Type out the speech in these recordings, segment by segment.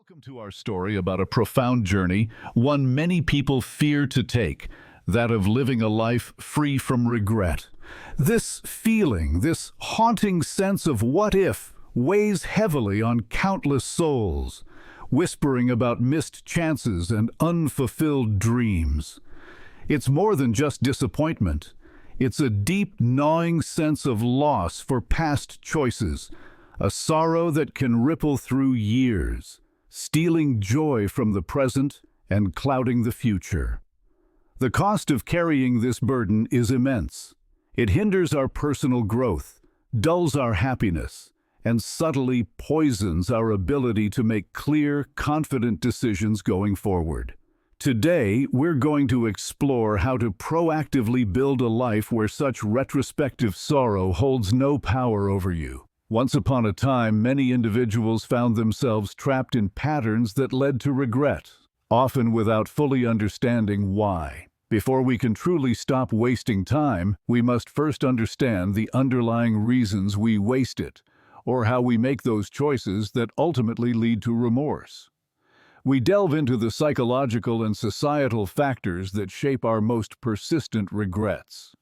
Welcome to our story about a profound journey, one many people fear to take, that of living a life free from regret. This feeling, this haunting sense of what if, weighs heavily on countless souls, whispering about missed chances and unfulfilled dreams. It's more than just disappointment. It's a deep, gnawing sense of loss for past choices, a sorrow that can ripple through years, stealing joy from the present and clouding the future. The cost of carrying this burden is immense. It hinders our personal growth, dulls our happiness, and subtly poisons our ability to make clear, confident decisions going forward. Today, we're going to explore how to proactively build a life where such retrospective sorrow holds no power over you. Once upon a time, many individuals found themselves trapped in patterns that led to regret, often without fully understanding why. Before we can truly stop wasting time, we must first understand the underlying reasons we waste it, or how we make those choices that ultimately lead to remorse. We delve into the psychological and societal factors that shape our most persistent regrets.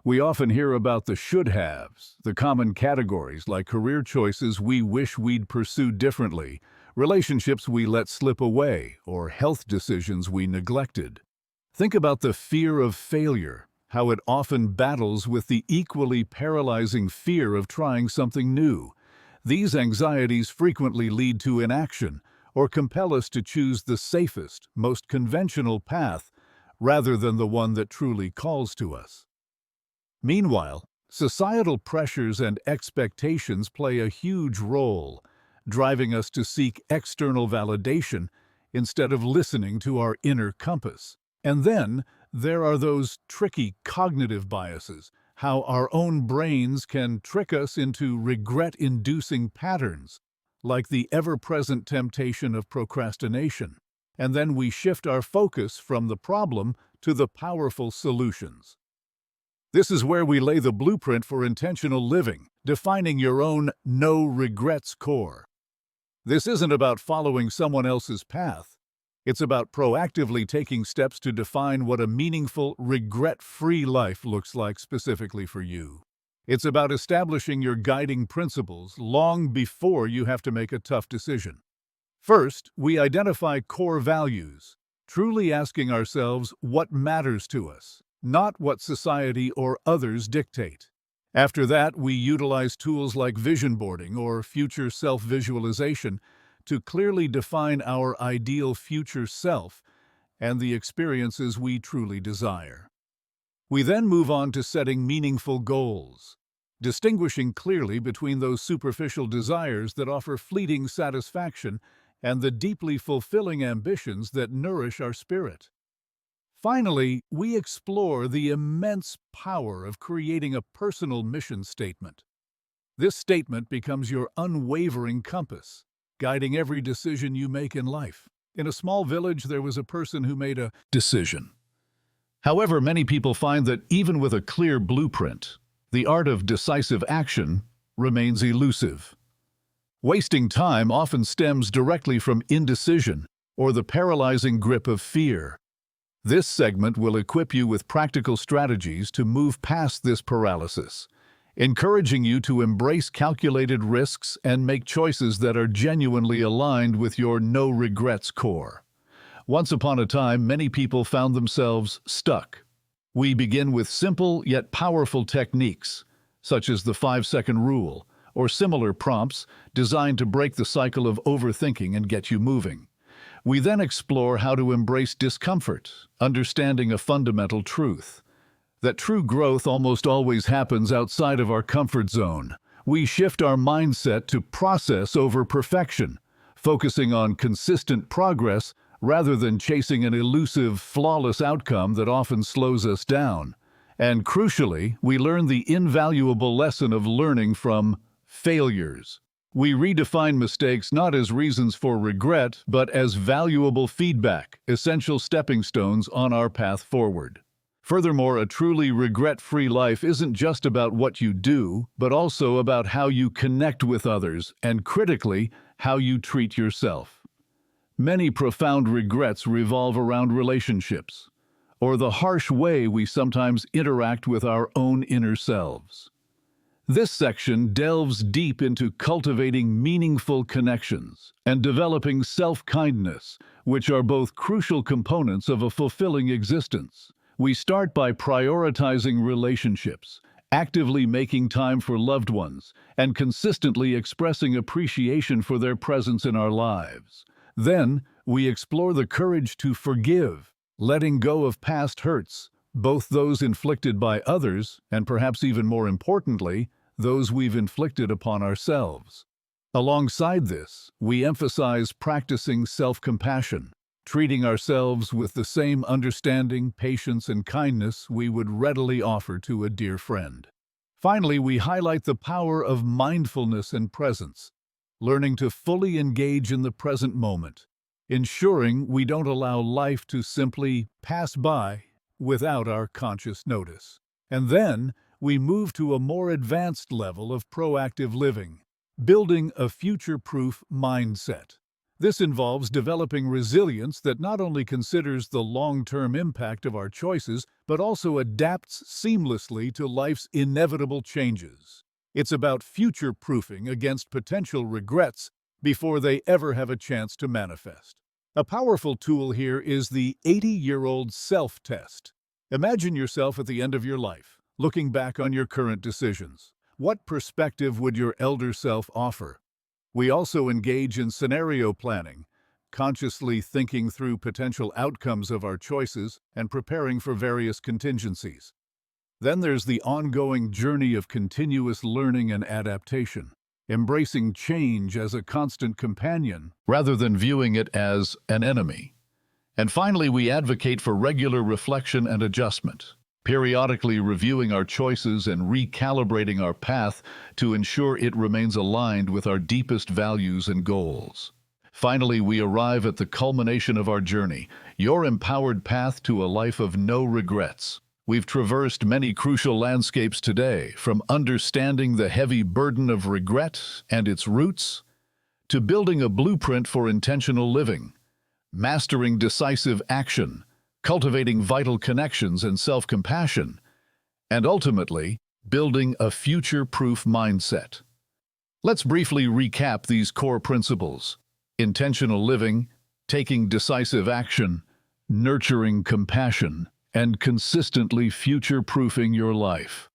We often hear about the should-haves, the common categories like career choices we wish we'd pursued differently, relationships we let slip away, or health decisions we neglected. Think about the fear of failure, how it often battles with the equally paralyzing fear of trying something new. These anxieties frequently lead to inaction, or compel us to choose the safest, most conventional path, rather than the one that truly calls to us. Meanwhile, societal pressures and expectations play a huge role, driving us to seek external validation instead of listening to our inner compass. And then, there are those tricky cognitive biases, how our own brains can trick us into regret-inducing patterns, like the ever-present temptation of procrastination. And then we shift our focus from the problem to the powerful solutions. This is where we lay the blueprint for intentional living, defining your own no regrets core. This isn't about following someone else's path. It's about proactively taking steps to define what a meaningful, regret-free life looks like specifically for you. It's about establishing your guiding principles long before you have to make a tough decision. First, we identify core values, truly asking ourselves what matters to us, not what society or others dictate. After that, we utilize tools like vision boarding or future self-visualization to clearly define our ideal future self and the experiences we truly desire. We then move on to setting meaningful goals, distinguishing clearly between those superficial desires that offer fleeting satisfaction and the deeply fulfilling ambitions that nourish our spirit. Finally, we explore the immense power of creating a personal mission statement. This statement becomes your unwavering compass, guiding every decision you make in life. In a small village, there was a person who made a decision. However, many people find that even with a clear blueprint, the art of decisive action remains elusive. Wasting time often stems directly from indecision or the paralyzing grip of fear. This segment will equip you with practical strategies to move past this paralysis, encouraging you to embrace calculated risks and make choices that are genuinely aligned with your no-regrets core. Once upon a time, many people found themselves stuck. We begin with simple yet powerful techniques, such as the 5-second rule, or similar prompts designed to break the cycle of overthinking and get you moving. We then explore how to embrace discomfort, understanding a fundamental truth, that true growth almost always happens outside of our comfort zone. We shift our mindset to process over perfection, focusing on consistent progress rather than chasing an elusive, flawless outcome that often slows us down. And crucially, we learn the invaluable lesson of learning from failures. We redefine mistakes not as reasons for regret, but as valuable feedback, essential stepping stones on our path forward. Furthermore, a truly regret-free life isn't just about what you do, but also about how you connect with others and, critically, how you treat yourself. Many profound regrets revolve around relationships, or the harsh way we sometimes interact with our own inner selves. This section delves deep into cultivating meaningful connections and developing self-kindness, which are both crucial components of a fulfilling existence. We start by prioritizing relationships, actively making time for loved ones, and consistently expressing appreciation for their presence in our lives. Then, we explore the courage to forgive, letting go of past hurts, both those inflicted by others, and perhaps even more importantly, those we've inflicted upon ourselves. Alongside this, we emphasize practicing self-compassion, treating ourselves with the same understanding, patience, and kindness we would readily offer to a dear friend. Finally, we highlight the power of mindfulness and presence, learning to fully engage in the present moment, ensuring we don't allow life to simply pass by without our conscious notice. And then, we move to a more advanced level of proactive living, building a future-proof mindset. This involves developing resilience that not only considers the long-term impact of our choices, but also adapts seamlessly to life's inevitable changes. It's about future-proofing against potential regrets before they ever have a chance to manifest. A powerful tool here is the 80-year-old self-test. Imagine yourself at the end of your life, looking back on your current decisions. What perspective would your elder self offer? We also engage in scenario planning, consciously thinking through potential outcomes of our choices and preparing for various contingencies. Then there's the ongoing journey of continuous learning and adaptation, embracing change as a constant companion rather than viewing it as an enemy. And finally, we advocate for regular reflection and adjustment, periodically reviewing our choices and recalibrating our path to ensure it remains aligned with our deepest values and goals. Finally, we arrive at the culmination of our journey, your empowered path to a life of no regrets. We've traversed many crucial landscapes today, from understanding the heavy burden of regret and its roots, to building a blueprint for intentional living, mastering decisive action, cultivating vital connections and self-compassion, and ultimately, building a future-proof mindset. Let's briefly recap these core principles: intentional living, taking decisive action, nurturing compassion, and consistently future-proofing your life.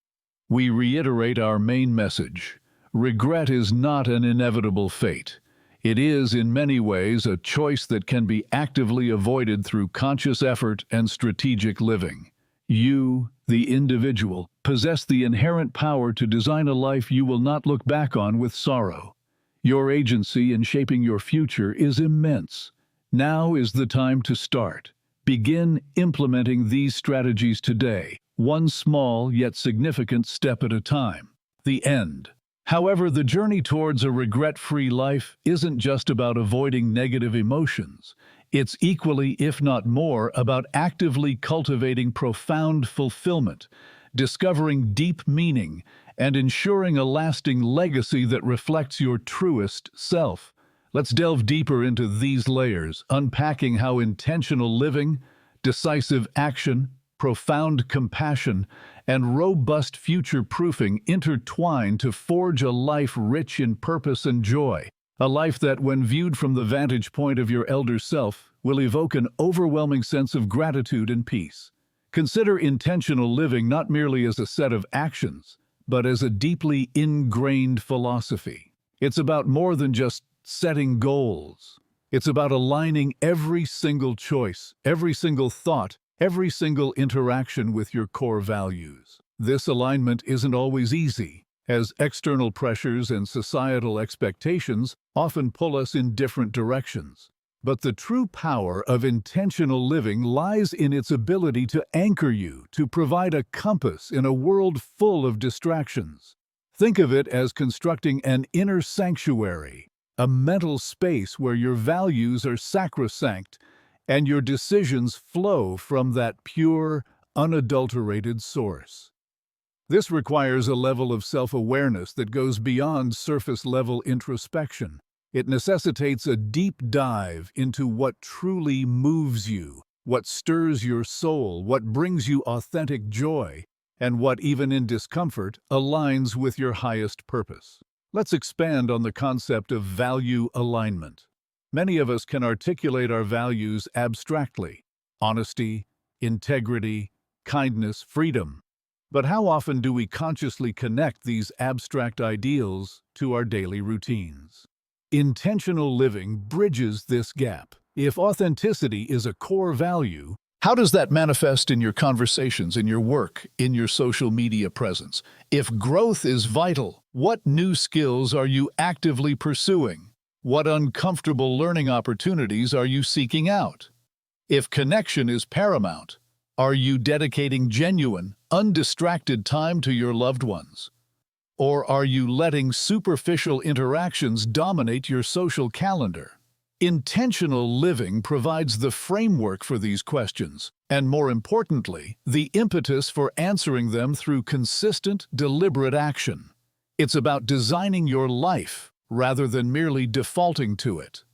We reiterate our main message: regret is not an inevitable fate. It is, in many ways, a choice that can be actively avoided through conscious effort and strategic living. You, the individual, possess the inherent power to design a life you will not look back on with sorrow. Your agency in shaping your future is immense. Now is the time to start. Begin implementing these strategies today, one small yet significant step at a time. The end. However, the journey towards a regret-free life isn't just about avoiding negative emotions. It's equally, if not more, about actively cultivating profound fulfillment, discovering deep meaning, and ensuring a lasting legacy that reflects your truest self. Let's delve deeper into these layers, unpacking how intentional living, decisive action, profound compassion, and robust future-proofing intertwine to forge a life rich in purpose and joy. A life that, when viewed from the vantage point of your elder self, will evoke an overwhelming sense of gratitude and peace. Consider intentional living not merely as a set of actions, but as a deeply ingrained philosophy. It's about more than just setting goals. It's about aligning every single choice, every single thought, every single interaction with your core values. This alignment isn't always easy, as external pressures and societal expectations often pull us in different directions. But the true power of intentional living lies in its ability to anchor you, to provide a compass in a world full of distractions. Think of it as constructing an inner sanctuary, a mental space where your values are sacrosanct and your decisions flow from that pure, unadulterated source. This requires a level of self-awareness that goes beyond surface-level introspection. It necessitates a deep dive into what truly moves you, what stirs your soul, what brings you authentic joy, and what, even in discomfort, aligns with your highest purpose. Let's expand on the concept of value alignment. Many of us can articulate our values abstractly: honesty, integrity, kindness, freedom. But how often do we consciously connect these abstract ideals to our daily routines? Intentional living bridges this gap. If authenticity is a core value, how does that manifest in your conversations, in your work, in your social media presence? If growth is vital, what new skills are you actively pursuing? What uncomfortable learning opportunities are you seeking out? If connection is paramount, are you dedicating genuine, undistracted time to your loved ones? Or are you letting superficial interactions dominate your social calendar? Intentional living provides the framework for these questions, and more importantly, the impetus for answering them through consistent, deliberate action. It's about designing your life rather than merely defaulting to it.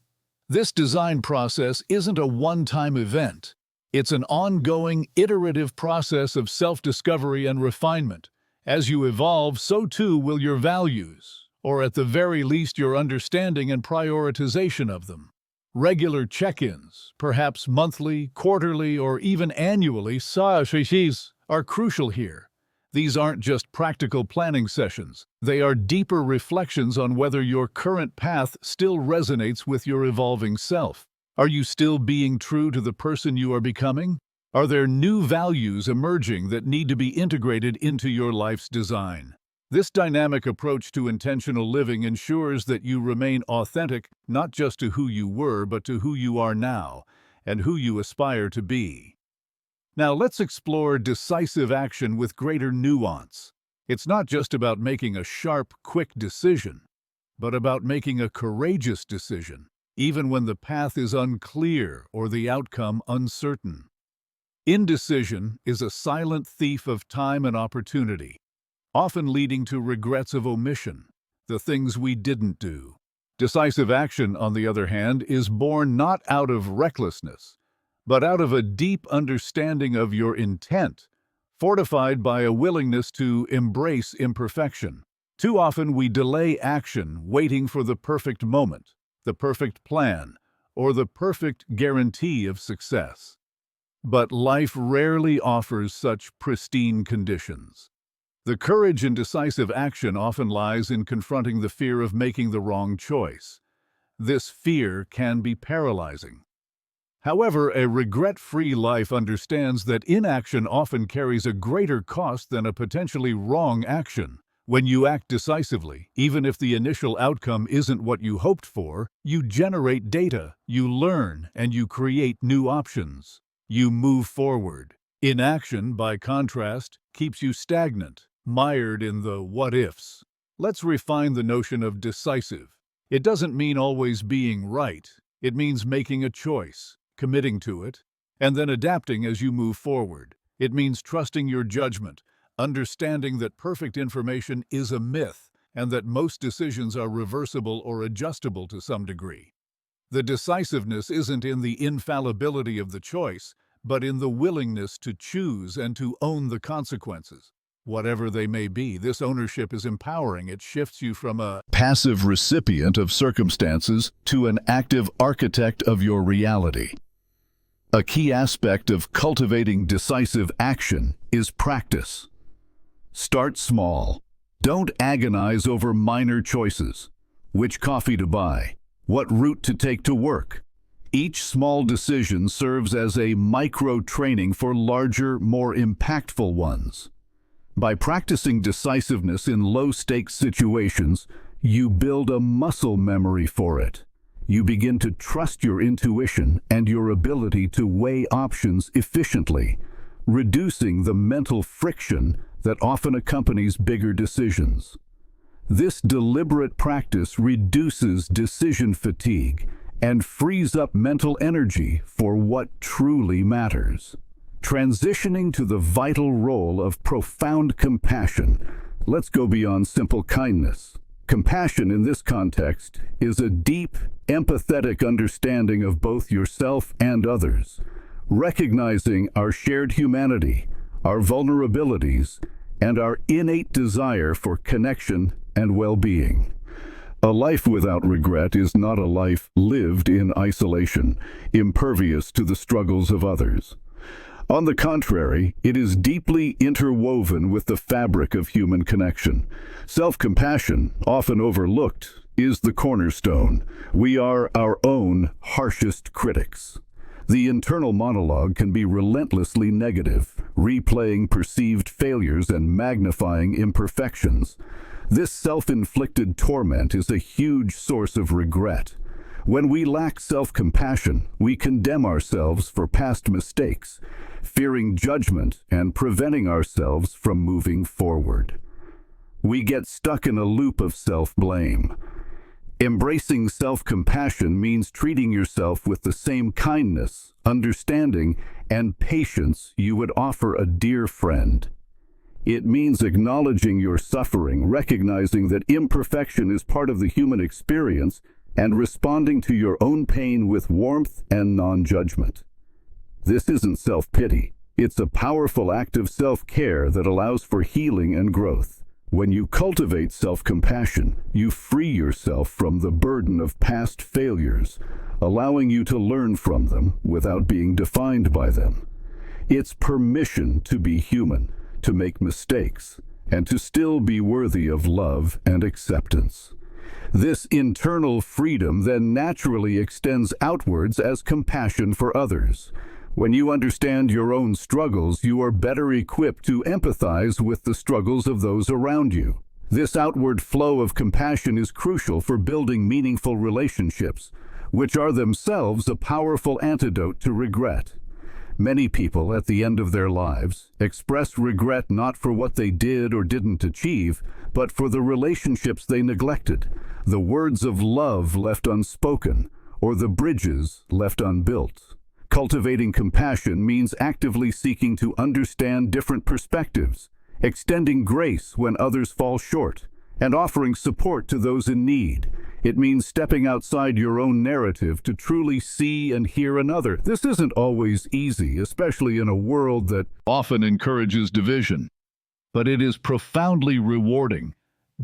This design process isn't a one-time event. It's an ongoing, iterative process of self-discovery and refinement. As you evolve, so too will your values, or at the very least your understanding and prioritization of them. Regular check-ins, perhaps monthly, quarterly, or even annually, are crucial here. These aren't just practical planning sessions. They are deeper reflections on whether your current path still resonates with your evolving self. Are you still being true to the person you are becoming? Are there new values emerging that need to be integrated into your life's design? This dynamic approach to intentional living ensures that you remain authentic not just to who you were, but to who you are now and who you aspire to be. Now let's explore decisive action with greater nuance. It's not just about making a sharp, quick decision, but about making a courageous decision, even when the path is unclear or the outcome uncertain. Indecision is a silent thief of time and opportunity, often leading to regrets of omission, the things we didn't do. Decisive action, on the other hand, is born not out of recklessness, but out of a deep understanding of your intent, fortified by a willingness to embrace imperfection. Too often we delay action, waiting for the perfect moment, the perfect plan, or the perfect guarantee of success. But life rarely offers such pristine conditions. The courage in decisive action often lies in confronting the fear of making the wrong choice. This fear can be paralyzing. However, a regret-free life understands that inaction often carries a greater cost than a potentially wrong action. When you act decisively, even if the initial outcome isn't what you hoped for, you generate data, you learn, and you create new options. You move forward. Inaction, by contrast, keeps you stagnant, mired in the what-ifs. Let's refine the notion of decisive. It doesn't mean always being right. It means making a choice, committing to it, and then adapting as you move forward. It means trusting your judgment, understanding that perfect information is a myth, and that most decisions are reversible or adjustable to some degree. The decisiveness isn't in the infallibility of the choice, but in the willingness to choose and to own the consequences. Whatever they may be, this ownership is empowering. It shifts you from a passive recipient of circumstances to an active architect of your reality. A key aspect of cultivating decisive action is practice. Start small. Don't agonize over minor choices. Which coffee to buy? What route to take to work? Each small decision serves as a micro-training for larger, more impactful ones. By practicing decisiveness in low-stakes situations, you build a muscle memory for it. You begin to trust your intuition and your ability to weigh options efficiently, reducing the mental friction that often accompanies bigger decisions. This deliberate practice reduces decision fatigue and frees up mental energy for what truly matters. Transitioning to the vital role of profound compassion, let's go beyond simple kindness. Compassion in this context is a deep, empathetic understanding of both yourself and others, recognizing our shared humanity, our vulnerabilities, and our innate desire for connection and well-being. A life without regret is not a life lived in isolation, impervious to the struggles of others. On the contrary, it is deeply interwoven with the fabric of human connection. Self-compassion, often overlooked, is the cornerstone. We are our own harshest critics. The internal monologue can be relentlessly negative, replaying perceived failures and magnifying imperfections. This self-inflicted torment is a huge source of regret. When we lack self-compassion, we condemn ourselves for past mistakes, fearing judgment and preventing ourselves from moving forward. We get stuck in a loop of self-blame. Embracing self-compassion means treating yourself with the same kindness, understanding, and patience you would offer a dear friend. It means acknowledging your suffering, recognizing that imperfection is part of the human experience, and responding to your own pain with warmth and non-judgment. This isn't self-pity. It's a powerful act of self-care that allows for healing and growth. When you cultivate self-compassion, you free yourself from the burden of past failures, allowing you to learn from them without being defined by them. It's permission to be human, to make mistakes, and to still be worthy of love and acceptance. This internal freedom then naturally extends outwards as compassion for others. When you understand your own struggles, you are better equipped to empathize with the struggles of those around you. This outward flow of compassion is crucial for building meaningful relationships, which are themselves a powerful antidote to regret. Many people, at the end of their lives, express regret not for what they did or didn't achieve, but for the relationships they neglected, the words of love left unspoken, or the bridges left unbuilt. Cultivating compassion means actively seeking to understand different perspectives, extending grace when others fall short, and offering support to those in need. It means stepping outside your own narrative to truly see and hear another. This isn't always easy, especially in a world that often encourages division, but it is profoundly rewarding.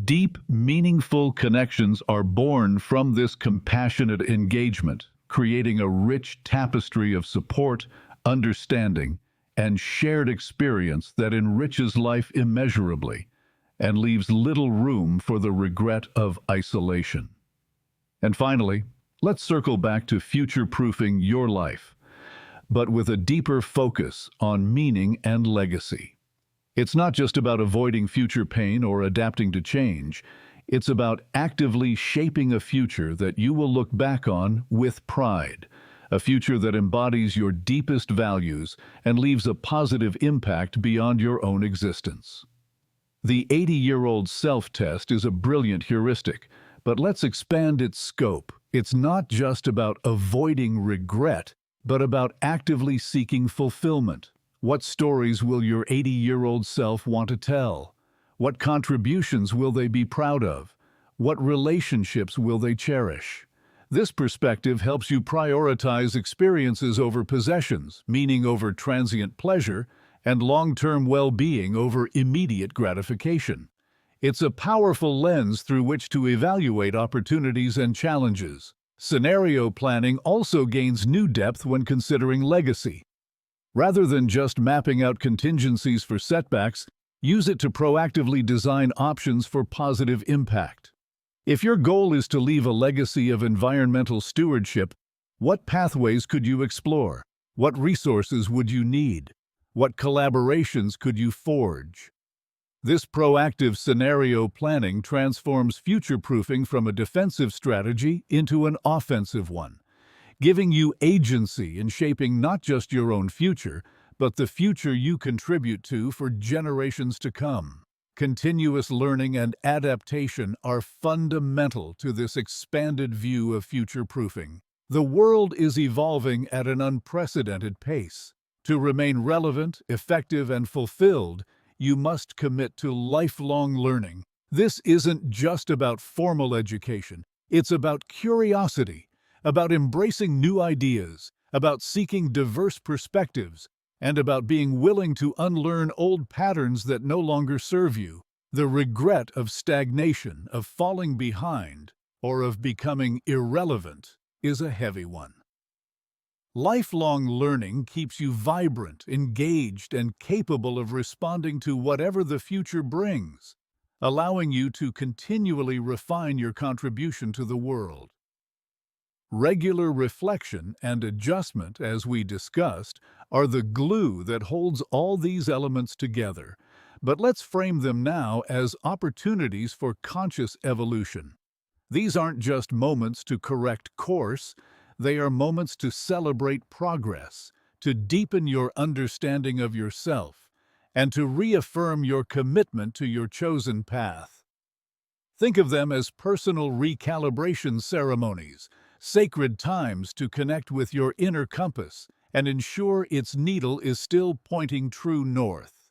Deep, meaningful connections are born from this compassionate engagement, creating a rich tapestry of support, understanding, and shared experience that enriches life immeasurably and leaves little room for the regret of isolation. And finally, let's circle back to future-proofing your life, but with a deeper focus on meaning and legacy. It's not just about avoiding future pain or adapting to change. It's about actively shaping a future that you will look back on with pride, a future that embodies your deepest values and leaves a positive impact beyond your own existence. The 80-year-old self-test is a brilliant heuristic, but let's expand its scope. It's not just about avoiding regret, but about actively seeking fulfillment. What stories will your 80-year-old self want to tell? What contributions will they be proud of? What relationships will they cherish? This perspective helps you prioritize experiences over possessions, meaning over transient pleasure, and long-term well-being over immediate gratification. It's a powerful lens through which to evaluate opportunities and challenges. Scenario planning also gains new depth when considering legacy. Rather than just mapping out contingencies for setbacks, use it to proactively design options for positive impact. If your goal is to leave a legacy of environmental stewardship, what pathways could you explore? What resources would you need? What collaborations could you forge? This proactive scenario planning transforms future-proofing from a defensive strategy into an offensive one, giving you agency in shaping not just your own future, but the future you contribute to for generations to come. Continuous learning and adaptation are fundamental to this expanded view of future-proofing. The world is evolving at an unprecedented pace. To remain relevant, effective, and fulfilled, you must commit to lifelong learning. This isn't just about formal education. It's about curiosity, about embracing new ideas, about seeking diverse perspectives, and about being willing to unlearn old patterns that no longer serve you. The regret of stagnation, of falling behind, or of becoming irrelevant is a heavy one. Lifelong learning keeps you vibrant, engaged, and capable of responding to whatever the future brings, allowing you to continually refine your contribution to the world. Regular reflection and adjustment, as we discussed, are the glue that holds all these elements together, but let's frame them now as opportunities for conscious evolution. These aren't just moments to correct course, they are moments to celebrate progress, to deepen your understanding of yourself, and to reaffirm your commitment to your chosen path. Think of them as personal recalibration ceremonies, sacred times to connect with your inner compass and ensure its needle is still pointing true north.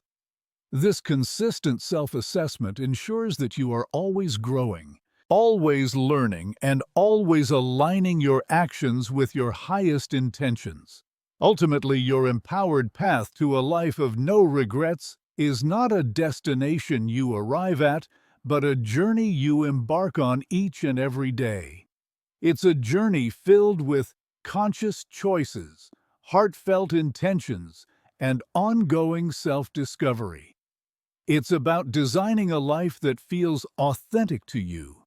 This consistent self-assessment ensures that you are always growing, always learning, and always aligning your actions with your highest intentions. Ultimately, your empowered path to a life of no regrets is not a destination you arrive at, but a journey you embark on each and every day. It's a journey filled with conscious choices, heartfelt intentions, and ongoing self-discovery. It's about designing a life that feels authentic to you,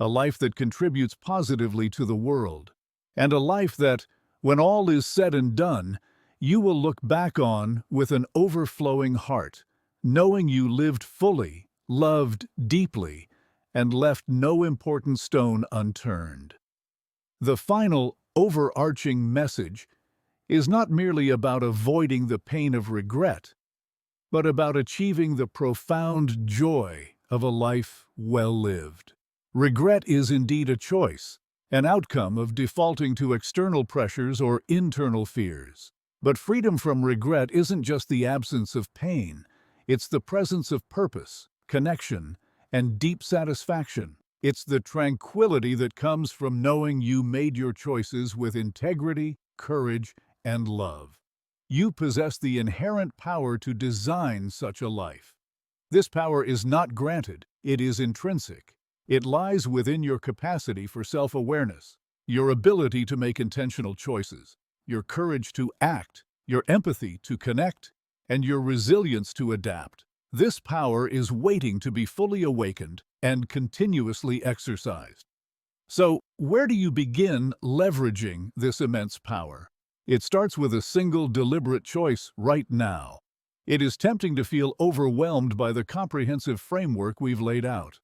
a life that contributes positively to the world, and a life that, when all is said and done, you will look back on with an overflowing heart, knowing you lived fully, loved deeply, and left no important stone unturned. The final, overarching message is not merely about avoiding the pain of regret, but about achieving the profound joy of a life well lived. Regret is indeed a choice, an outcome of defaulting to external pressures or internal fears. But freedom from regret isn't just the absence of pain, it's the presence of purpose, connection, and deep satisfaction. It's the tranquility that comes from knowing you made your choices with integrity, courage, and love. You possess the inherent power to design such a life. This power is not granted, it is intrinsic. It lies within your capacity for self-awareness, your ability to make intentional choices, your courage to act, your empathy to connect, and your resilience to adapt. This power is waiting to be fully awakened and continuously exercised. So, where do you begin leveraging this immense power? It starts with a single deliberate choice right now. It is tempting to feel overwhelmed by the comprehensive framework we've laid out.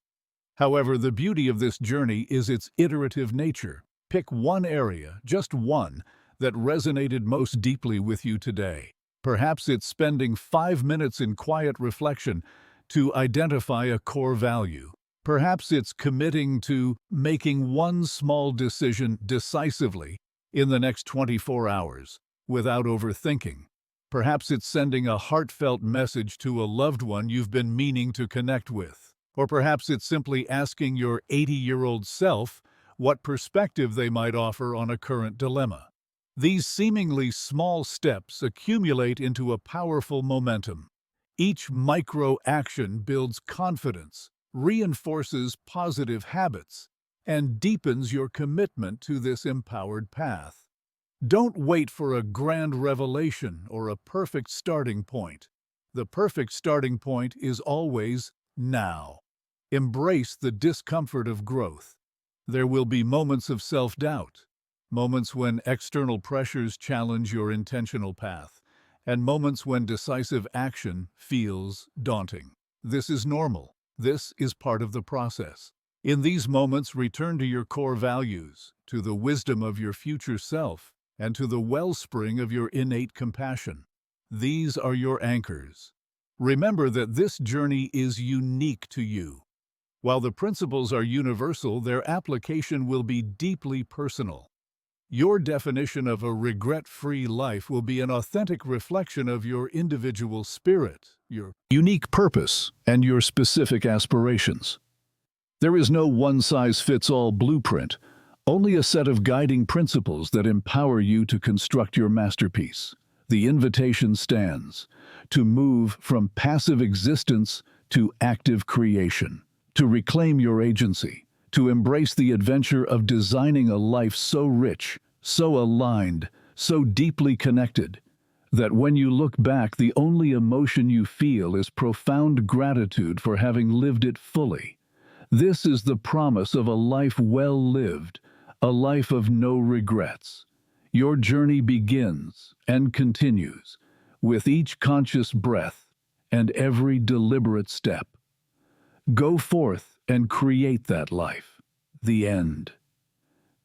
However, the beauty of this journey is its iterative nature. Pick one area, just one, that resonated most deeply with you today. Perhaps it's spending 5 minutes in quiet reflection to identify a core value. Perhaps it's committing to making one small decision decisively in the next 24 hours, without overthinking. Perhaps it's sending a heartfelt message to a loved one you've been meaning to connect with. Or perhaps it's simply asking your 80-year-old self what perspective they might offer on a current dilemma. These seemingly small steps accumulate into a powerful momentum. Each micro-action builds confidence, reinforces positive habits, and deepens your commitment to this empowered path. Don't wait for a grand revelation or a perfect starting point. The perfect starting point is always now. Embrace the discomfort of growth. There will be moments of self-doubt, moments when external pressures challenge your intentional path, and moments when decisive action feels daunting. This is normal. This is part of the process. In these moments, return to your core values, to the wisdom of your future self, and to the wellspring of your innate compassion. These are your anchors. Remember that this journey is unique to you. While the principles are universal, their application will be deeply personal. Your definition of a regret-free life will be an authentic reflection of your individual spirit, your unique purpose, and your specific aspirations. There is no one-size-fits-all blueprint, only a set of guiding principles that empower you to construct your masterpiece. The invitation stands to move from passive existence to active creation, to reclaim your agency, to embrace the adventure of designing a life so rich, so aligned, so deeply connected, that when you look back, the only emotion you feel is profound gratitude for having lived it fully. This is the promise of a life well lived, a life of no regrets. Your journey begins and continues with each conscious breath and every deliberate step. Go forth and create that life. The end.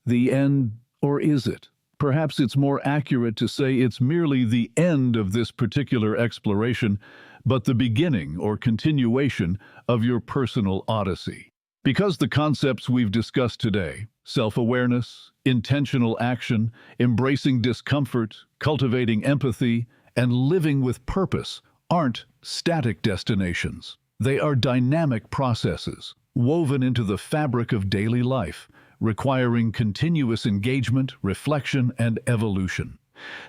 The end, or is it? Perhaps it's more accurate to say it's merely the end of this particular exploration, but the beginning or continuation of your personal odyssey. Because the concepts we've discussed today, self-awareness, intentional action, embracing discomfort, cultivating empathy, and living with purpose, aren't static destinations. They are dynamic processes, woven into the fabric of daily life, requiring continuous engagement, reflection, and evolution.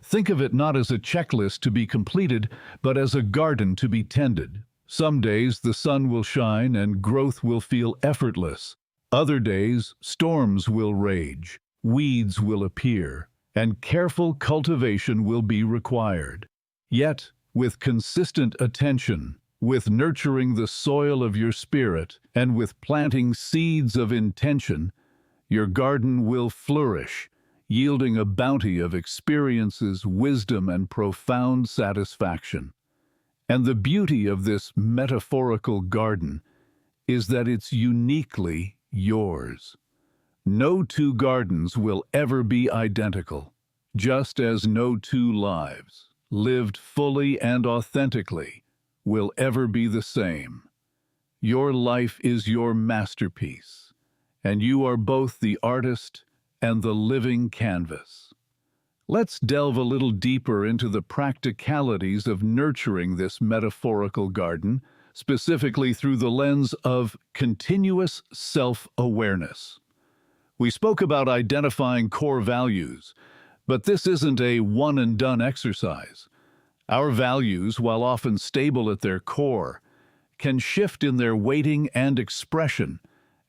Think of it not as a checklist to be completed, but as a garden to be tended. Some days the sun will shine and growth will feel effortless. Other days, storms will rage, weeds will appear, and careful cultivation will be required. Yet, with consistent attention, with nurturing the soil of your spirit, and with planting seeds of intention, your garden will flourish, yielding a bounty of experiences, wisdom, and profound satisfaction. And the beauty of this metaphorical garden is that it's uniquely yours. No two gardens will ever be identical, just as no two lives, lived fully and authentically, will ever be the same. Your life is your masterpiece, and you are both the artist and the living canvas. Let's delve a little deeper into the practicalities of nurturing this metaphorical garden, specifically through the lens of continuous self-awareness. We spoke about identifying core values, but this isn't a one-and-done exercise. Our values, while often stable at their core, can shift in their weighting and expression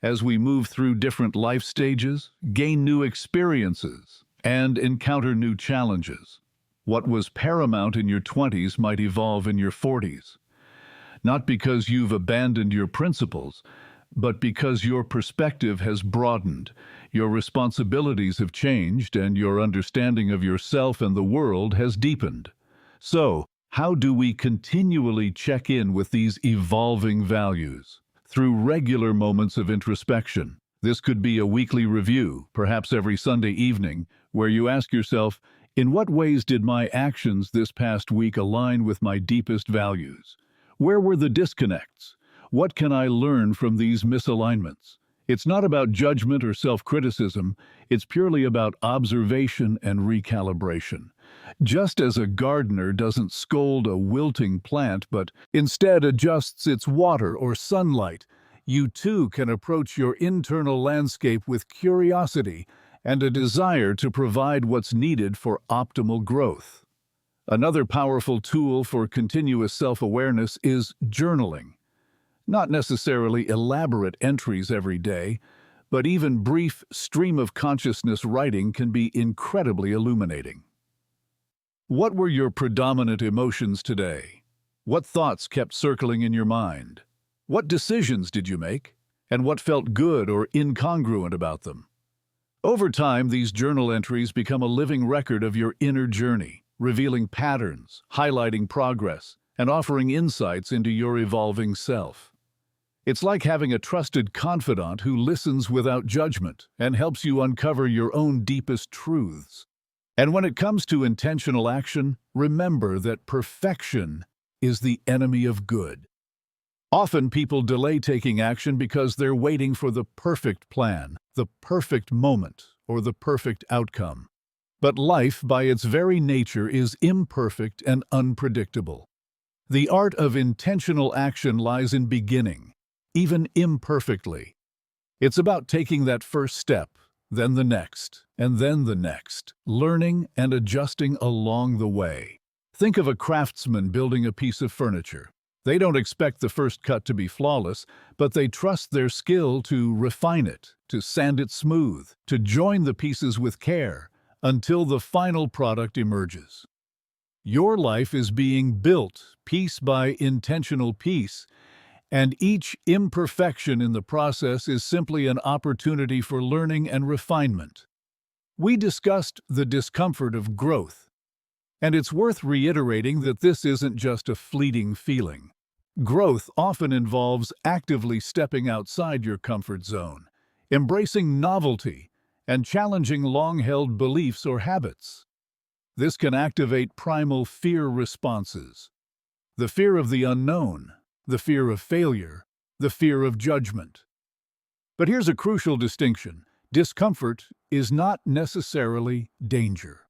as we move through different life stages, gain new experiences, and encounter new challenges. What was paramount in your 20s might evolve in your 40s. Not because you've abandoned your principles, but because your perspective has broadened, your responsibilities have changed, and your understanding of yourself and the world has deepened. So, how do we continually check in with these evolving values? Through regular moments of introspection. This could be a weekly review, perhaps every Sunday evening, where you ask yourself, in what ways did my actions this past week align with my deepest values? Where were the disconnects? What can I learn from these misalignments? It's not about judgment or self-criticism, it's purely about observation and recalibration. Just as a gardener doesn't scold a wilting plant, but instead adjusts its water or sunlight, you too can approach your internal landscape with curiosity and a desire to provide what's needed for optimal growth. Another powerful tool for continuous self-awareness is journaling. Not necessarily elaborate entries every day, but even brief stream of consciousness writing can be incredibly illuminating. What were your predominant emotions today? What thoughts kept circling in your mind? What decisions did you make? And what felt good or incongruent about them? Over time, these journal entries become a living record of your inner journey, revealing patterns, highlighting progress, and offering insights into your evolving self. It's like having a trusted confidant who listens without judgment and helps you uncover your own deepest truths. And when it comes to intentional action, remember that perfection is the enemy of good. Often people delay taking action because they're waiting for the perfect plan, the perfect moment, or the perfect outcome. But life, by its very nature, is imperfect and unpredictable. The art of intentional action lies in beginning, even imperfectly, It's about taking that first step, then the next, and then the next, learning and adjusting along the way. Think of a craftsman building a piece of furniture. They don't expect the first cut to be flawless, but they trust their skill to refine it, to sand it smooth, to join the pieces with care, until the final product emerges. Your life is being built piece by intentional piece, and each imperfection in the process is simply an opportunity for learning and refinement. We discussed the discomfort of growth, and it's worth reiterating that this isn't just a fleeting feeling. Growth often involves actively stepping outside your comfort zone, embracing novelty, and challenging long-held beliefs or habits. This can activate primal fear responses: the fear of the unknown, the fear of failure, the fear of judgment. But here's a crucial distinction: discomfort is not necessarily danger.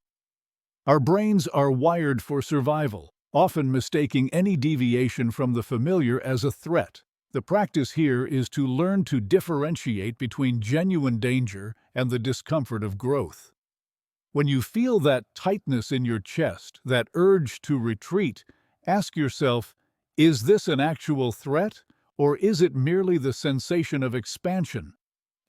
Our brains are wired for survival, often mistaking any deviation from the familiar as a threat. The practice here is to learn to differentiate between genuine danger and the discomfort of growth. When you feel that tightness in your chest, that urge to retreat, ask yourself, is this an actual threat, or is it merely the sensation of expansion?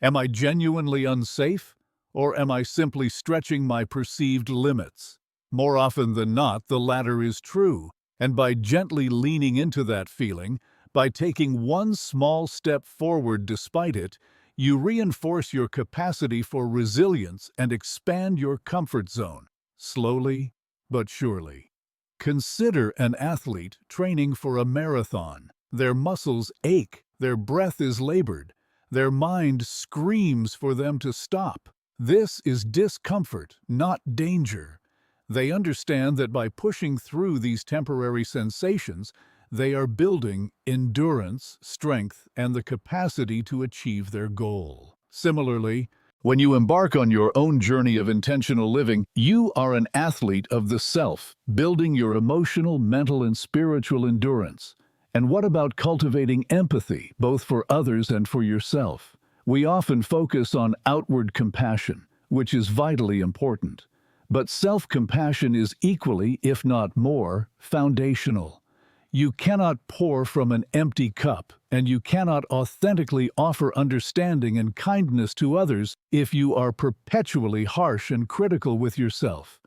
Am I genuinely unsafe, or am I simply stretching my perceived limits? More often than not, the latter is true, and by gently leaning into that feeling, by taking one small step forward despite it, you reinforce your capacity for resilience and expand your comfort zone, slowly but surely. Consider an athlete training for a marathon. Their muscles ache, their breath is labored, their mind screams for them to stop. This is discomfort, not danger. They understand that by pushing through these temporary sensations, they are building endurance, strength, and the capacity to achieve their goal. Similarly, when you embark on your own journey of intentional living, you are an athlete of the self, building your emotional, mental, and spiritual endurance. And what about cultivating empathy, both for others and for yourself? We often focus on outward compassion, which is vitally important. But self-compassion is equally, if not more, foundational. You cannot pour from an empty cup, and you cannot authentically offer understanding and kindness to others if you are perpetually harsh and critical with yourself.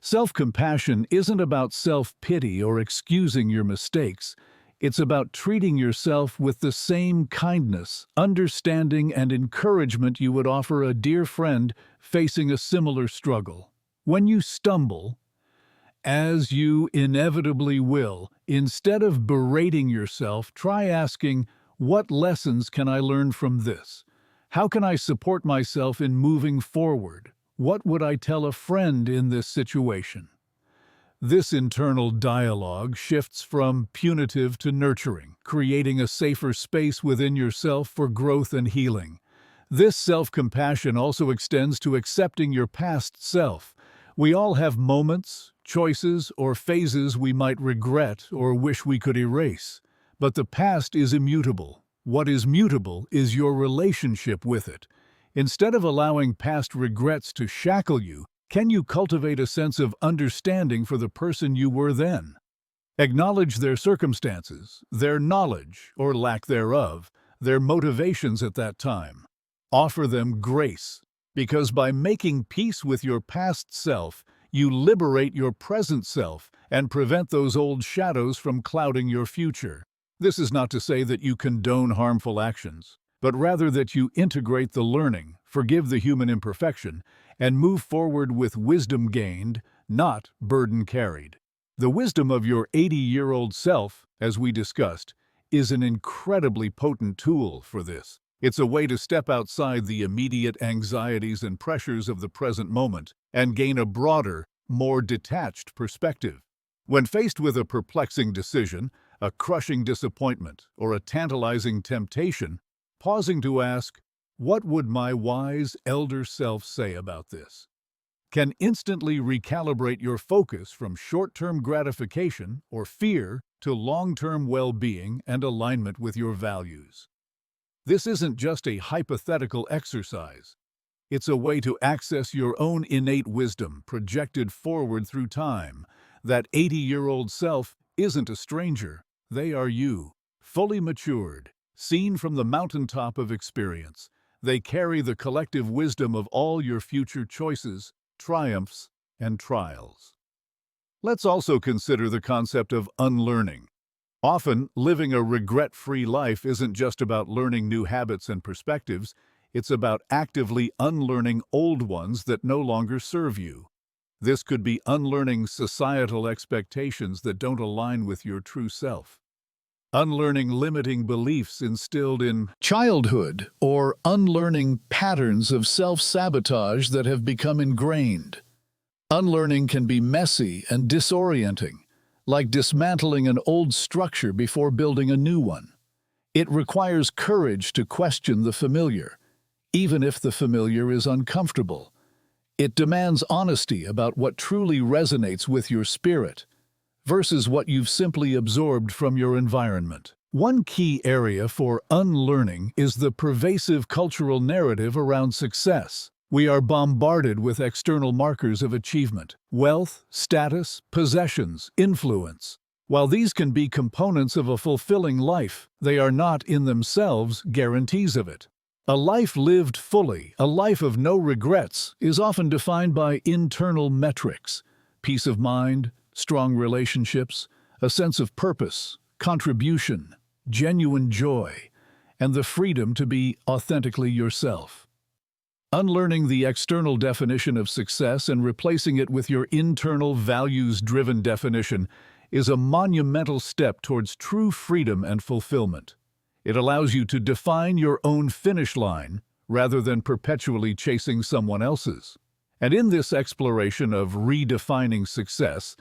Self-compassion isn't about self-pity or excusing your mistakes. It's about treating yourself with the same kindness, understanding, and encouragement you would offer a dear friend facing a similar struggle. When you stumble, as you inevitably will, instead of berating yourself, try asking, what lessons can I learn from this? How can I support myself in moving forward? What would I tell a friend in this situation? This internal dialogue shifts from punitive to nurturing, creating a safer space within yourself for growth and healing. This self-compassion also extends to accepting your past self. We all have moments, choices, or phases we might regret or wish we could erase. But the past is immutable. What is mutable is your relationship with it. Instead of allowing past regrets to shackle you, can you cultivate a sense of understanding for the person you were then? Acknowledge their circumstances, their knowledge, or lack thereof, their motivations at that time. Offer them grace, because by making peace with your past self, you liberate your present self and prevent those old shadows from clouding your future. This is not to say that you condone harmful actions, but rather that you integrate the learning, forgive the human imperfection, and move forward with wisdom gained, not burden carried. The wisdom of your 80-year-old self, as we discussed, is an incredibly potent tool for this. It's a way to step outside the immediate anxieties and pressures of the present moment and gain a broader, more detached perspective. When faced with a perplexing decision, a crushing disappointment, or a tantalizing temptation, pausing to ask, "What would my wise elder self say about this?" can instantly recalibrate your focus from short-term gratification or fear to long-term well-being and alignment with your values. This isn't just a hypothetical exercise. It's a way to access your own innate wisdom projected forward through time. That 80-year-old self isn't a stranger. They are you, fully matured, seen from the mountaintop of experience. They carry the collective wisdom of all your future choices, triumphs, and trials. Let's also consider the concept of unlearning. Often, living a regret-free life isn't just about learning new habits and perspectives. It's about actively unlearning old ones that no longer serve you. This could be unlearning societal expectations that don't align with your true self, unlearning limiting beliefs instilled in childhood, or unlearning patterns of self-sabotage that have become ingrained. Unlearning can be messy and disorienting, like dismantling an old structure before building a new one. It requires courage to question the familiar, even if the familiar is uncomfortable. It demands honesty about what truly resonates with your spirit versus what you've simply absorbed from your environment. One key area for unlearning is the pervasive cultural narrative around success. We are bombarded with external markers of achievement: wealth, status, possessions, influence. While these can be components of a fulfilling life, they are not in themselves guarantees of it. A life lived fully, a life of no regrets, is often defined by internal metrics: peace of mind, strong relationships, a sense of purpose, contribution, genuine joy, and the freedom to be authentically yourself. Unlearning the external definition of success and replacing it with your internal values-driven definition is a monumental step towards true freedom and fulfillment. It allows you to define your own finish line rather than perpetually chasing someone else's. And in this exploration of redefining success,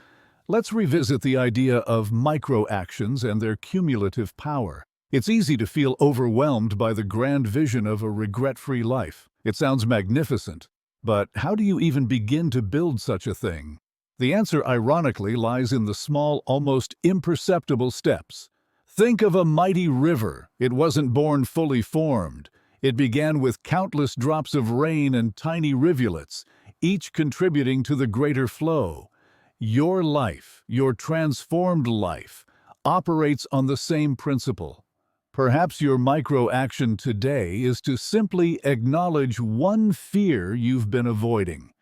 let's revisit the idea of micro-actions and their cumulative power. It's easy to feel overwhelmed by the grand vision of a regret-free life. It sounds magnificent, but how do you even begin to build such a thing? The answer, ironically, lies in the small, almost imperceptible steps. Think of a mighty river. It wasn't born fully formed. It began with countless drops of rain and tiny rivulets, each contributing to the greater flow. Your life, your transformed life, operates on the same principle. Perhaps your micro-action today is to simply acknowledge one fear you've been avoiding.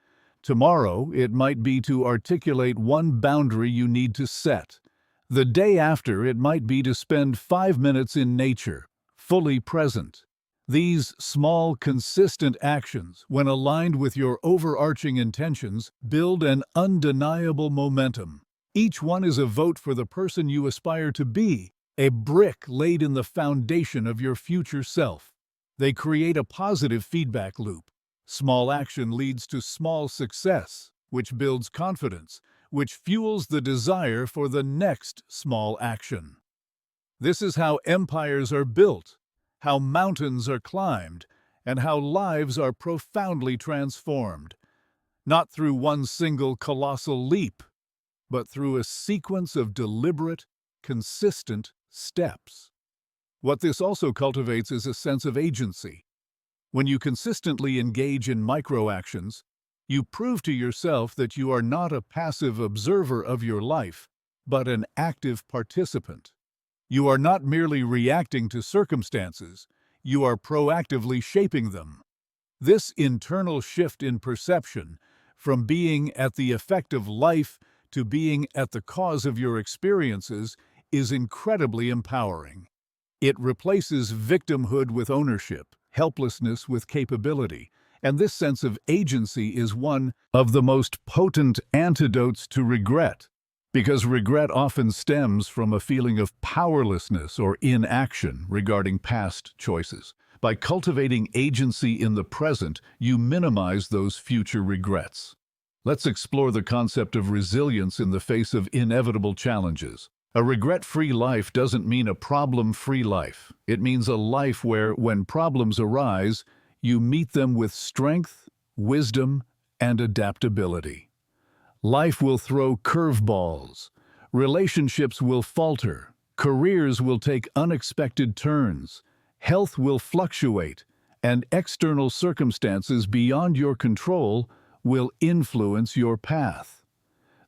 Tomorrow, it might be to articulate one boundary you need to set. The day after, it might be to spend 5 minutes in nature, fully present. These small, consistent actions, when aligned with your overarching intentions, build an undeniable momentum. Each one is a vote for the person you aspire to be, a brick laid in the foundation of your future self. They create a positive feedback loop. Small action leads to small success, which builds confidence, which fuels the desire for the next small action. This is how empires are built, how mountains are climbed, and how lives are profoundly transformed. Not through one single colossal leap, but through a sequence of deliberate, consistent steps. What this also cultivates is a sense of agency. When you consistently engage in micro-actions, you prove to yourself that you are not a passive observer of your life, but an active participant. You are not merely reacting to circumstances, you are proactively shaping them. This internal shift in perception, from being at the effect of life to being at the cause of your experiences, is incredibly empowering. It replaces victimhood with ownership, helplessness with capability, and this sense of agency is one of the most potent antidotes to regret, because regret often stems from a feeling of powerlessness or inaction regarding past choices. By cultivating agency in the present, you minimize those future regrets. Let's explore the concept of resilience in the face of inevitable challenges. A regret-free life doesn't mean a problem-free life. It means a life where, when problems arise, you meet them with strength, wisdom, and adaptability. Life will throw curveballs. Relationships will falter. Careers will take unexpected turns. Health will fluctuate, and external circumstances beyond your control will influence your path.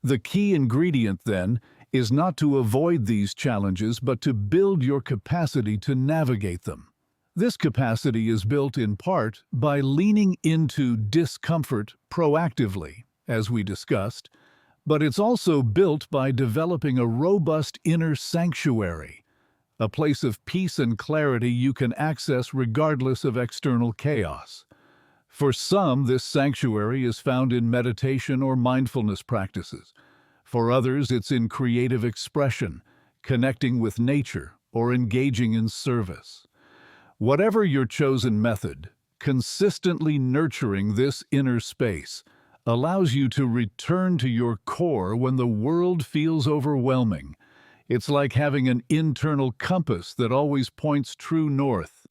The key ingredient, then, is not to avoid these challenges, but to build your capacity to navigate them. This capacity is built in part by leaning into discomfort proactively, as we discussed, but it's also built by developing a robust inner sanctuary, a place of peace and clarity you can access regardless of external chaos. For some, this sanctuary is found in meditation or mindfulness practices. For others, it's in creative expression, connecting with nature, or engaging in service. Whatever your chosen method, consistently nurturing this inner space allows you to return to your core when the world feels overwhelming. It's like having an internal compass that always points true north,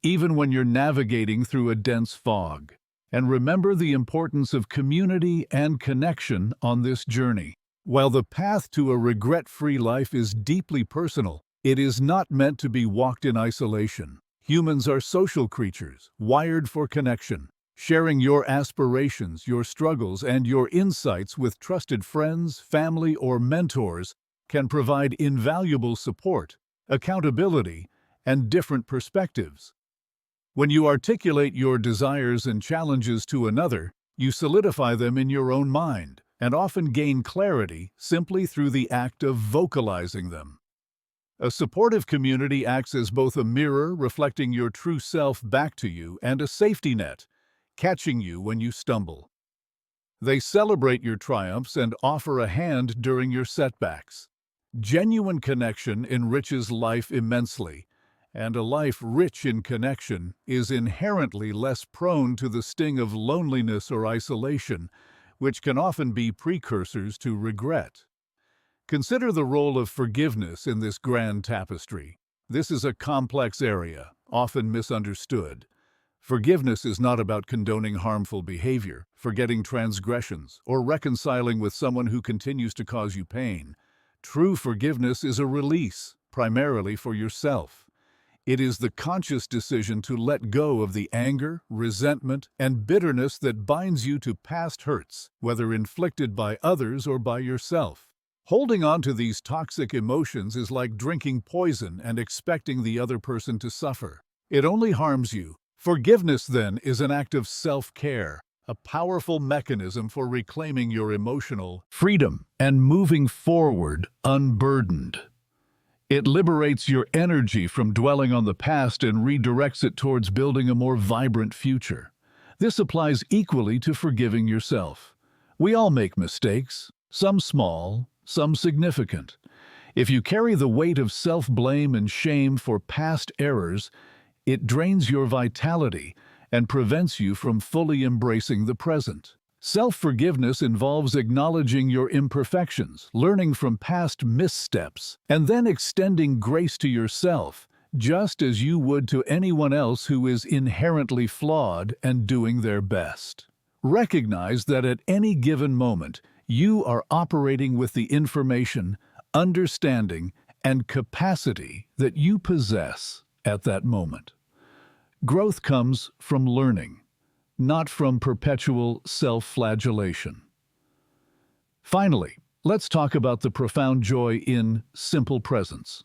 even when you're navigating through a dense fog. And remember the importance of community and connection on this journey. While the path to a regret-free life is deeply personal, it is not meant to be walked in isolation. Humans are social creatures, wired for connection. Sharing your aspirations, your struggles, and your insights with trusted friends, family, or mentors can provide invaluable support, accountability, and different perspectives. When you articulate your desires and challenges to another, you solidify them in your own mind, and often gain clarity simply through the act of vocalizing them. A supportive community acts as both a mirror reflecting your true self back to you and a safety net, catching you when you stumble. They celebrate your triumphs and offer a hand during your setbacks. Genuine connection enriches life immensely, and a life rich in connection is inherently less prone to the sting of loneliness or isolation, which can often be precursors to regret. Consider the role of forgiveness in this grand tapestry. This is a complex area, often misunderstood. Forgiveness is not about condoning harmful behavior, forgetting transgressions, or reconciling with someone who continues to cause you pain. True forgiveness is a release, primarily for yourself. It is the conscious decision to let go of the anger, resentment, and bitterness that binds you to past hurts, whether inflicted by others or by yourself. Holding on to these toxic emotions is like drinking poison and expecting the other person to suffer. It only harms you. Forgiveness, then, is an act of self-care, a powerful mechanism for reclaiming your emotional freedom and moving forward unburdened. It liberates your energy from dwelling on the past and redirects it towards building a more vibrant future. This applies equally to forgiving yourself. We all make mistakes, some small, some significant. If you carry the weight of self-blame and shame for past errors, it drains your vitality and prevents you from fully embracing the present. Self-forgiveness involves acknowledging your imperfections, learning from past missteps, and then extending grace to yourself, just as you would to anyone else who is inherently flawed and doing their best. Recognize that at any given moment, you are operating with the information, understanding, and capacity that you possess at that moment. Growth comes from learning, not from perpetual self-flagellation. Finally, let's talk about the profound joy in simple presence.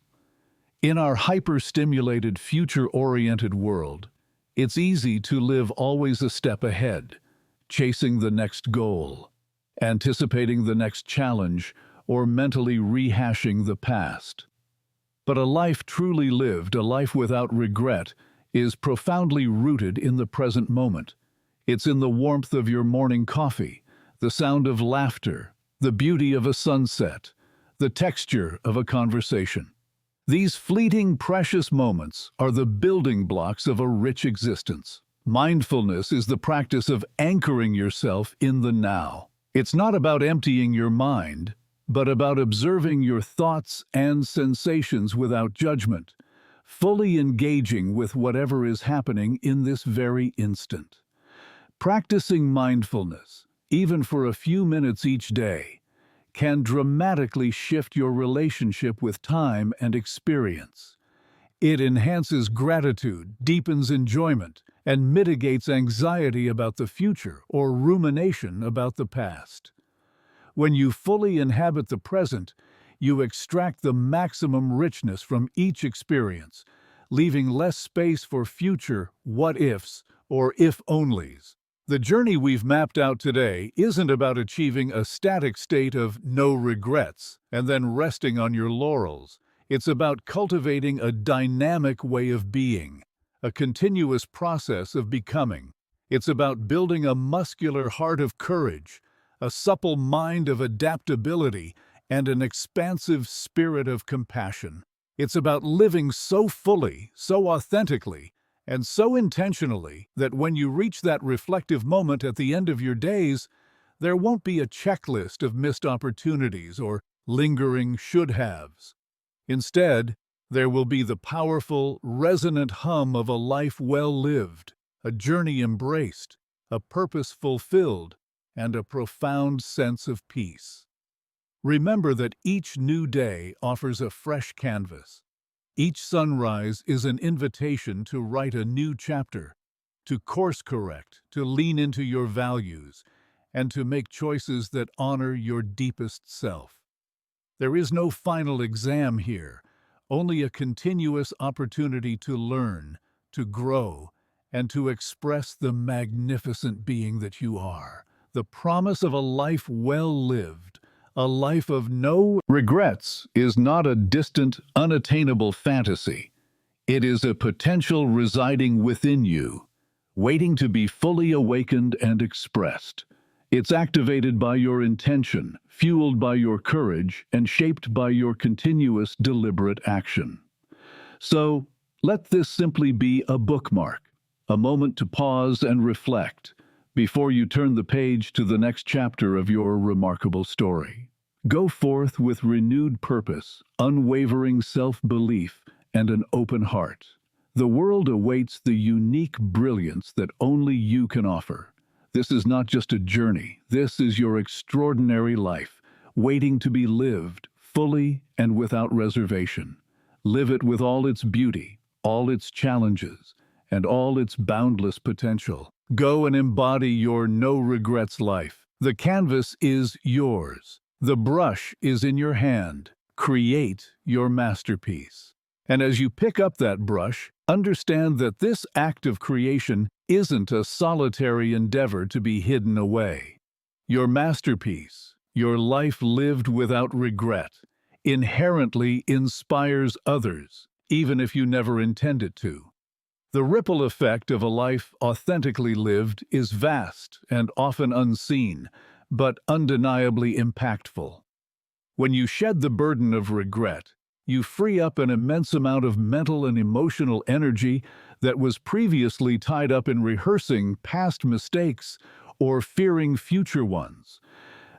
In our hyper-stimulated, future-oriented world, it's easy to live always a step ahead, chasing the next goal, anticipating the next challenge, or mentally rehashing the past. But a life truly lived, a life without regret, is profoundly rooted in the present moment. It's in the warmth of your morning coffee, the sound of laughter, the beauty of a sunset, the texture of a conversation. These fleeting, precious moments are the building blocks of a rich existence. Mindfulness is the practice of anchoring yourself in the now. It's not about emptying your mind, but about observing your thoughts and sensations without judgment, fully engaging with whatever is happening in this very instant. Practicing mindfulness, even for a few minutes each day, can dramatically shift your relationship with time and experience. It enhances gratitude, deepens enjoyment, and mitigates anxiety about the future or rumination about the past. When you fully inhabit the present, you extract the maximum richness from each experience, leaving less space for future what-ifs or if-onlys. The journey we've mapped out today isn't about achieving a static state of no regrets and then resting on your laurels. It's about cultivating a dynamic way of being, a continuous process of becoming. It's about building a muscular heart of courage, a supple mind of adaptability, and an expansive spirit of compassion. It's about living so fully, so authentically, and so intentionally that when you reach that reflective moment at the end of your days, there won't be a checklist of missed opportunities or lingering should-haves. Instead, there will be the powerful, resonant hum of a life well lived, a journey embraced, a purpose fulfilled, and a profound sense of peace. Remember that each new day offers a fresh canvas. Each sunrise is an invitation to write a new chapter, to course correct, to lean into your values, and to make choices that honor your deepest self. There is no final exam here, only a continuous opportunity to learn, to grow, and to express the magnificent being that you are. The promise of a life well lived, a life of no regrets, is not a distant, unattainable fantasy. It is a potential residing within you, waiting to be fully awakened and expressed. It's activated by your intention, fueled by your courage, and shaped by your continuous, deliberate action. So, let this simply be a bookmark, a moment to pause and reflect before you turn the page to the next chapter of your remarkable story. Go forth with renewed purpose, unwavering self-belief, and an open heart. The world awaits the unique brilliance that only you can offer. This is not just a journey. This is your extraordinary life, waiting to be lived fully and without reservation. Live it with all its beauty, all its challenges, and all its boundless potential. Go and embody your no-regrets life. The canvas is yours. The brush is in your hand. Create your masterpiece. And as you pick up that brush, understand that this act of creation isn't a solitary endeavor to be hidden away. Your masterpiece, your life lived without regret, inherently inspires others, even if you never intend it to. The ripple effect of a life authentically lived is vast and often unseen, but undeniably impactful. When you shed the burden of regret, you free up an immense amount of mental and emotional energy that was previously tied up in rehearsing past mistakes or fearing future ones.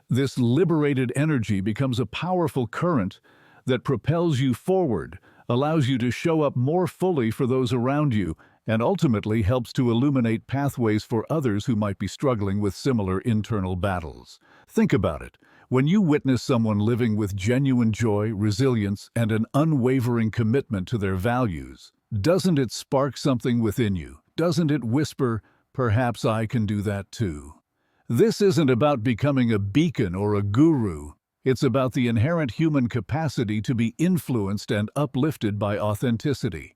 This liberated energy becomes a powerful current that propels you forward, allows you to show up more fully for those around you, and ultimately helps to illuminate pathways for others who might be struggling with similar internal battles. Think about it. When you witness someone living with genuine joy, resilience, and an unwavering commitment to their values, doesn't it spark something within you? Doesn't it whisper, "Perhaps I can do that too"? This isn't about becoming a beacon or a guru. It's about the inherent human capacity to be influenced and uplifted by authenticity.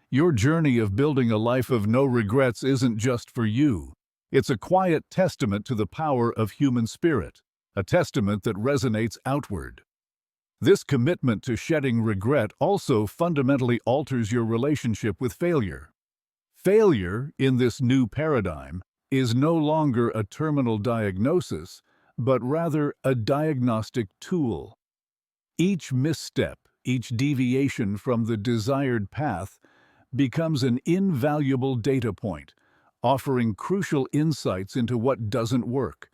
Your journey of building a life of no regrets isn't just for you. It's a quiet testament to the power of human spirit, a testament that resonates outward. This commitment to shedding regret also fundamentally alters your relationship with failure. Failure, in this new paradigm, is no longer a terminal diagnosis, but rather a diagnostic tool. Each misstep, each deviation from the desired path, becomes an invaluable data point, offering crucial insights into what doesn't work,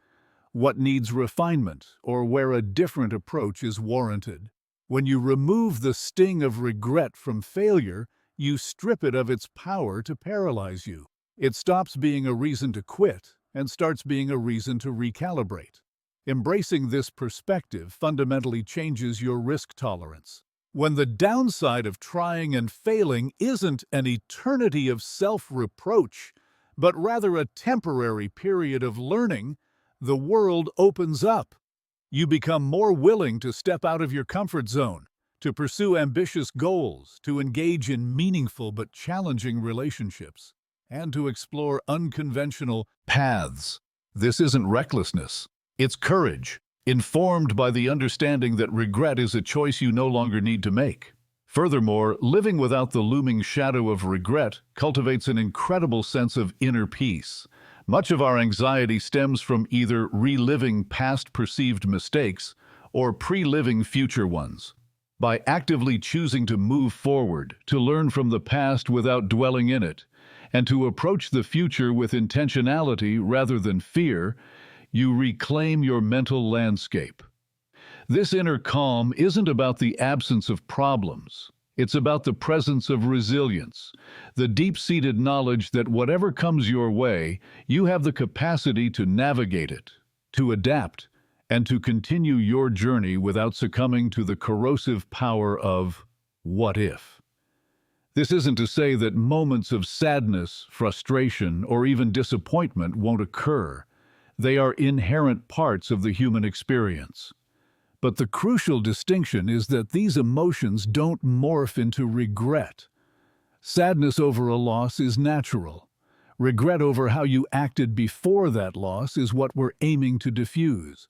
what needs refinement, or where a different approach is warranted. When you remove the sting of regret from failure, you strip it of its power to paralyze you. It stops being a reason to quit and starts being a reason to recalibrate. Embracing this perspective fundamentally changes your risk tolerance. When the downside of trying and failing isn't an eternity of self-reproach, but rather a temporary period of learning, the world opens up. You become more willing to step out of your comfort zone, to pursue ambitious goals, to engage in meaningful but challenging relationships, and to explore unconventional paths. This isn't recklessness, it's courage, informed by the understanding that regret is a choice you no longer need to make. Furthermore, living without the looming shadow of regret cultivates an incredible sense of inner peace. Much of our anxiety stems from either reliving past perceived mistakes or pre-living future ones. By actively choosing to move forward, to learn from the past without dwelling in it, and to approach the future with intentionality rather than fear, you reclaim your mental landscape. This inner calm isn't about the absence of problems. It's about the presence of resilience, the deep-seated knowledge that whatever comes your way, you have the capacity to navigate it, to adapt, and to continue your journey without succumbing to the corrosive power of what if. This isn't to say that moments of sadness, frustration, or even disappointment won't occur. They are inherent parts of the human experience. But the crucial distinction is that these emotions don't morph into regret. Sadness over a loss is natural. Regret over how you acted before that loss is what we're aiming to diffuse.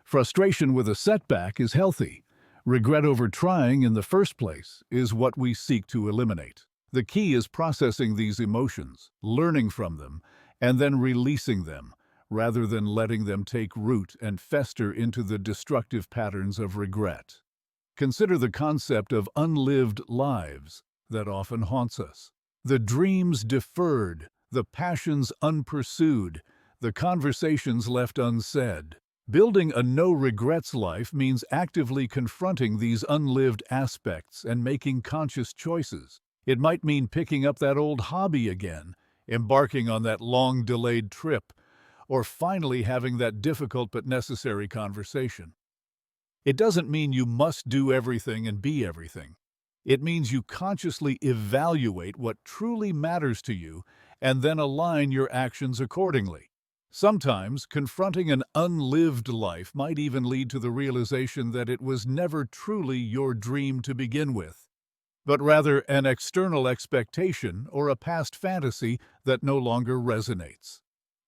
Frustration with a setback is healthy. Regret over trying in the first place is what we seek to eliminate. The key is processing these emotions, learning from them, and then releasing them, rather than letting them take root and fester into the destructive patterns of regret. Consider the concept of unlived lives that often haunts us. The dreams deferred, the passions unpursued, the conversations left unsaid. Building a no-regrets life means actively confronting these unlived aspects and making conscious choices. It might mean picking up that old hobby again, embarking on that long-delayed trip, or finally having that difficult but necessary conversation. It doesn't mean you must do everything and be everything. It means you consciously evaluate what truly matters to you and then align your actions accordingly. Sometimes, confronting an unlived life might even lead to the realization that it was never truly your dream to begin with, but rather an external expectation or a past fantasy that no longer resonates.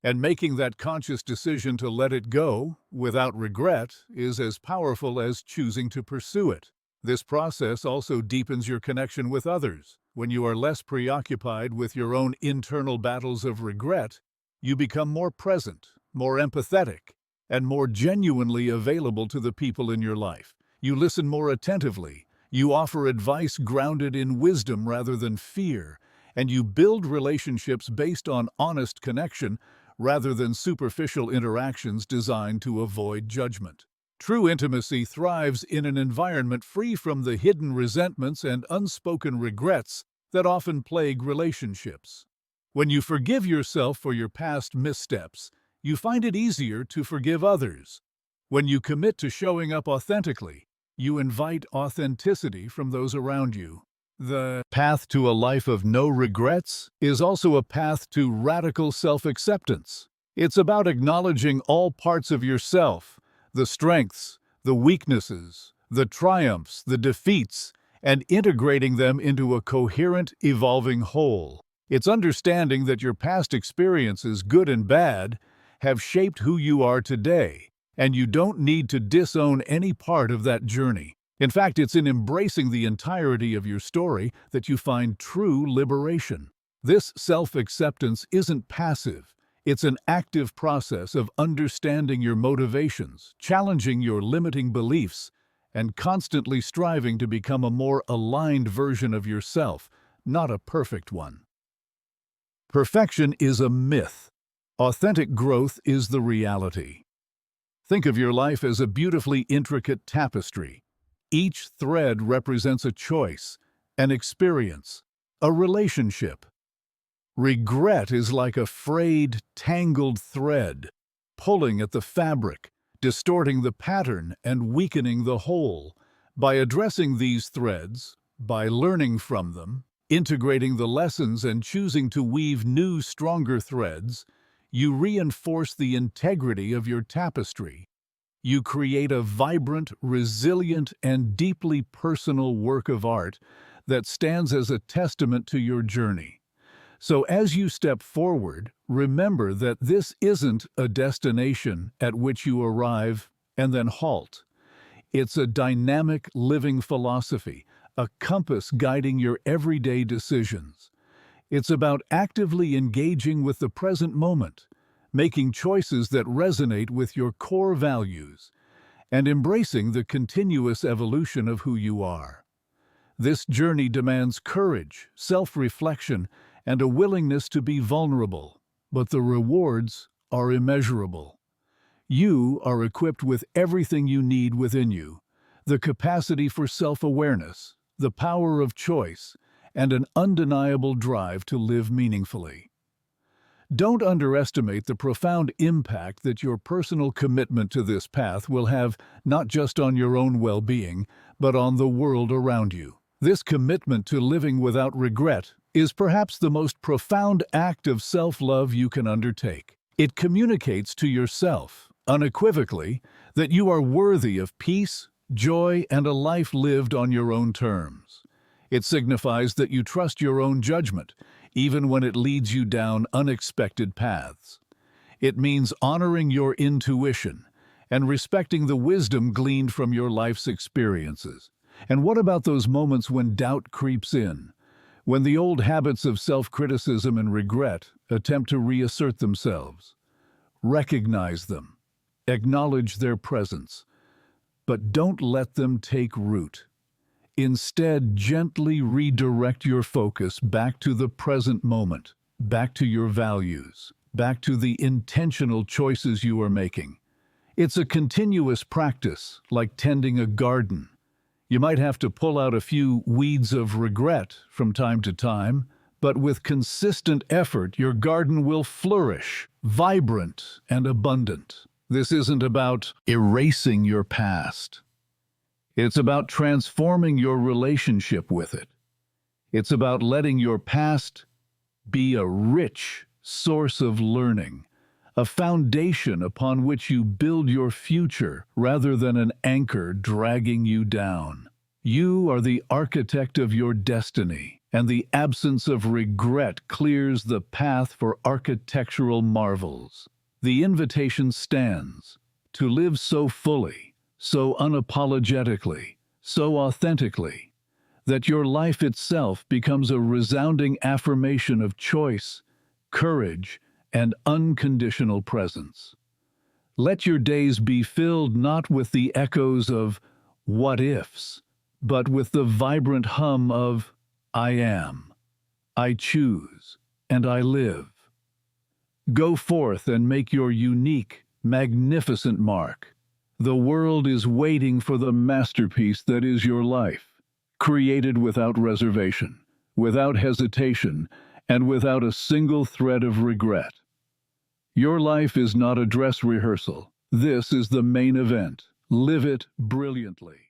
And making that conscious decision to let it go, without regret, is as powerful as choosing to pursue it. This process also deepens your connection with others. When you are less preoccupied with your own internal battles of regret, you become more present, more empathetic, and more genuinely available to the people in your life. You listen more attentively, you offer advice grounded in wisdom rather than fear, and you build relationships based on honest connection rather than superficial interactions designed to avoid judgment. True intimacy thrives in an environment free from the hidden resentments and unspoken regrets that often plague relationships. When you forgive yourself for your past missteps, you find it easier to forgive others. When you commit to showing up authentically, you invite authenticity from those around you. The path to a life of no regrets is also a path to radical self-acceptance. It's about acknowledging all parts of yourself, the strengths, the weaknesses, the triumphs, the defeats, and integrating them into a coherent, evolving whole. It's understanding that your past experiences, good and bad, have shaped who you are today, and you don't need to disown any part of that journey. In fact, it's in embracing the entirety of your story that you find true liberation. This self-acceptance isn't passive. It's an active process of understanding your motivations, challenging your limiting beliefs, and constantly striving to become a more aligned version of yourself, not a perfect one. Perfection is a myth. Authentic growth is the reality. Think of your life as a beautifully intricate tapestry. Each thread represents a choice, an experience, a relationship. Regret is like a frayed, tangled thread, pulling at the fabric, distorting the pattern and weakening the whole. By addressing these threads, by learning from them, integrating the lessons and choosing to weave new, stronger threads, you reinforce the integrity of your tapestry. You create a vibrant, resilient, and deeply personal work of art that stands as a testament to your journey. So as you step forward, remember that this isn't a destination at which you arrive and then halt. It's a dynamic, living philosophy, a compass guiding your everyday decisions. It's about actively engaging with the present moment, making choices that resonate with your core values, and embracing the continuous evolution of who you are. This journey demands courage, self-reflection, and a willingness to be vulnerable, but the rewards are immeasurable. You are equipped with everything you need within you: the capacity for self-awareness, the power of choice, and an undeniable drive to live meaningfully. Don't underestimate the profound impact that your personal commitment to this path will have, not just on your own well-being, but on the world around you. This commitment to living without regret is perhaps the most profound act of self-love you can undertake. It communicates to yourself, unequivocally, that you are worthy of peace, joy, and a life lived on your own terms. It signifies that you trust your own judgment, even when it leads you down unexpected paths. It means honoring your intuition and respecting the wisdom gleaned from your life's experiences. And what about those moments when doubt creeps in? When the old habits of self-criticism and regret attempt to reassert themselves? Recognize them. Acknowledge their presence. But don't let them take root. Instead, gently redirect your focus back to the present moment, back to your values, back to the intentional choices you are making. It's a continuous practice, like tending a garden. You might have to pull out a few weeds of regret from time to time, but with consistent effort, your garden will flourish, vibrant and abundant. This isn't about erasing your past. It's about transforming your relationship with it. It's about letting your past be a rich source of learning, a foundation upon which you build your future rather than an anchor dragging you down. You are the architect of your destiny, and the absence of regret clears the path for architectural marvels. The invitation stands to live so fully, so unapologetically, so authentically, that your life itself becomes a resounding affirmation of choice, courage, and unconditional presence. Let your days be filled not with the echoes of what-ifs, but with the vibrant hum of I am, I choose, and I live. Go forth and make your unique, magnificent mark. The world is waiting for the masterpiece that is your life, created without reservation, without hesitation, and without a single thread of regret. Your life is not a dress rehearsal. This is the main event. Live it brilliantly.